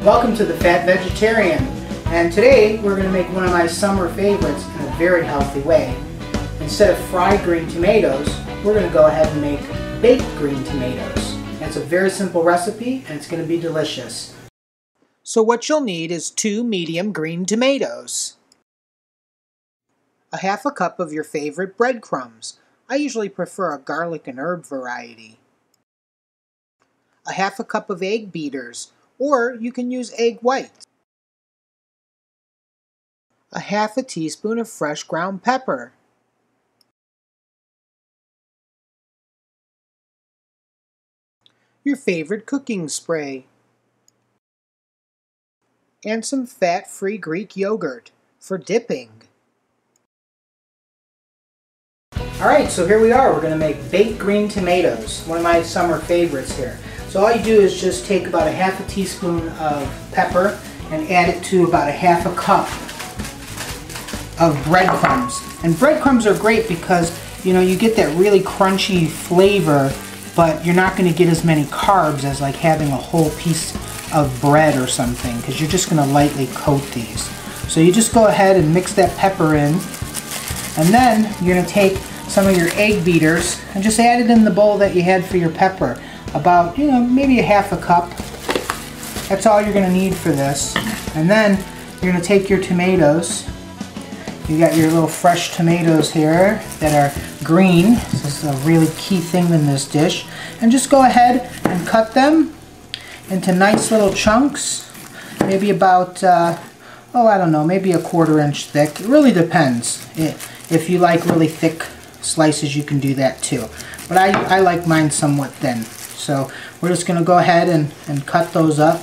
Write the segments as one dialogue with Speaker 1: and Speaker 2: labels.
Speaker 1: Welcome to the Fat Vegetarian, and today we're going to make one of my summer favorites in a very healthy way. Instead of fried green tomatoes, we're going to go ahead and make baked green tomatoes. It's a very simple recipe and it's going to be delicious. So what you'll need is 2 medium green tomatoes, a half a cup of your favorite breadcrumbs. I usually prefer a garlic and herb variety, a half a cup of egg beaters, or you can use egg whites, a half a teaspoon of fresh ground pepper, your favorite cooking spray, and some fat-free Greek yogurt for dipping. Alright, so here we are. We're going to make baked green tomatoes, one of my summer favorites here. So all you do is just take about a half a teaspoon of pepper and add it to about a half a cup of breadcrumbs. And breadcrumbs are great because, you know, you get that really crunchy flavor, but you're not going to get as many carbs as like having a whole piece of bread or something, because you're just going to lightly coat these. So you just go ahead and mix that pepper in, and then you're going to take some of your egg beaters and just add it in the bowl that you had for your pepper. About, you know, maybe a half a cup. That's all you're going to need for this. And then you're going to take your tomatoes. You got your little fresh tomatoes here that are green. This is a really key thing in this dish. And just go ahead and cut them into nice little chunks. Maybe about, I don't know, maybe a 1/4 inch thick. It really depends. If you like really thick slices, you can do that too. But I like mine somewhat thin. So we're just going to go ahead and cut those up.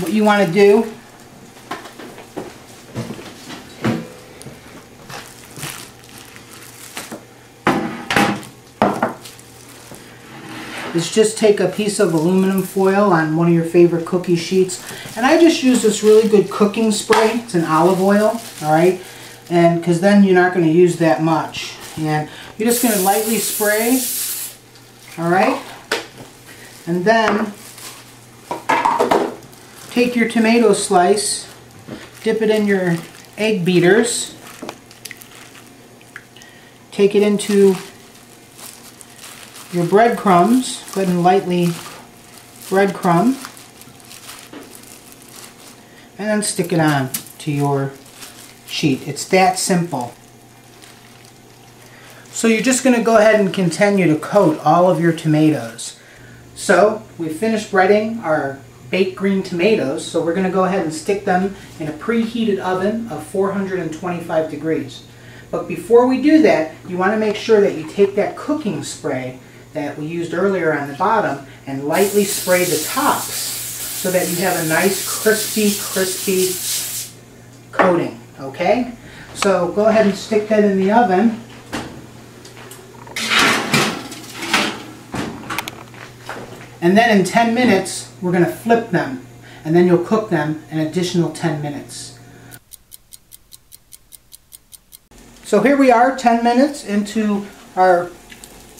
Speaker 1: What you want to do is just take a piece of aluminum foil on one of your favorite cookie sheets. And I just use this really good cooking spray. It's an olive oil, alright? And because then you're not going to use that much. And you're just going to lightly spray, alright? And then take your tomato slice, dip it in your egg beaters, take it into your breadcrumbs, go ahead and lightly breadcrumb, and then stick it on to your sheet. It's that simple. So you're just going to go ahead and continue to coat all of your tomatoes. So we finished breading our baked green tomatoes, so we're going to go ahead and stick them in a preheated oven of 425 degrees. But before we do that, you want to make sure that you take that cooking spray that we used earlier on the bottom and lightly spray the tops so that you have a nice crispy coating, okay? So go ahead and stick that in the oven. And then in 10 minutes, we're going to flip them, and then you'll cook them an additional 10 minutes. So here we are, 10 minutes into our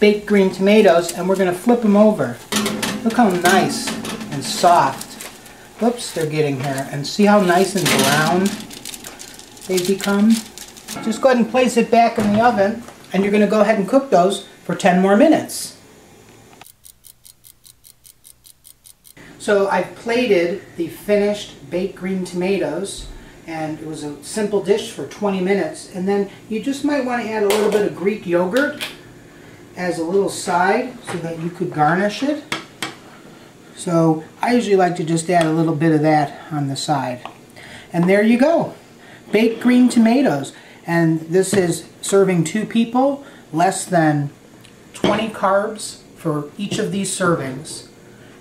Speaker 1: baked green tomatoes, and we're going to flip them over. Look how nice and soft. Whoops, they're getting here. And see how nice and brown they've become? Just go ahead and place it back in the oven, and you're going to go ahead and cook those for 10 more minutes. So I've plated the finished baked green tomatoes, and it was a simple dish for 20 minutes. And then you just might want to add a little bit of Greek yogurt as a little side so that you could garnish it. So I usually like to just add a little bit of that on the side. And there you go. Baked green tomatoes. And this is serving 2 people, less than 20 carbs for each of these servings.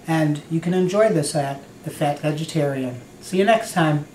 Speaker 1: And you can enjoy this at the Fat Vegetarian. See you next time.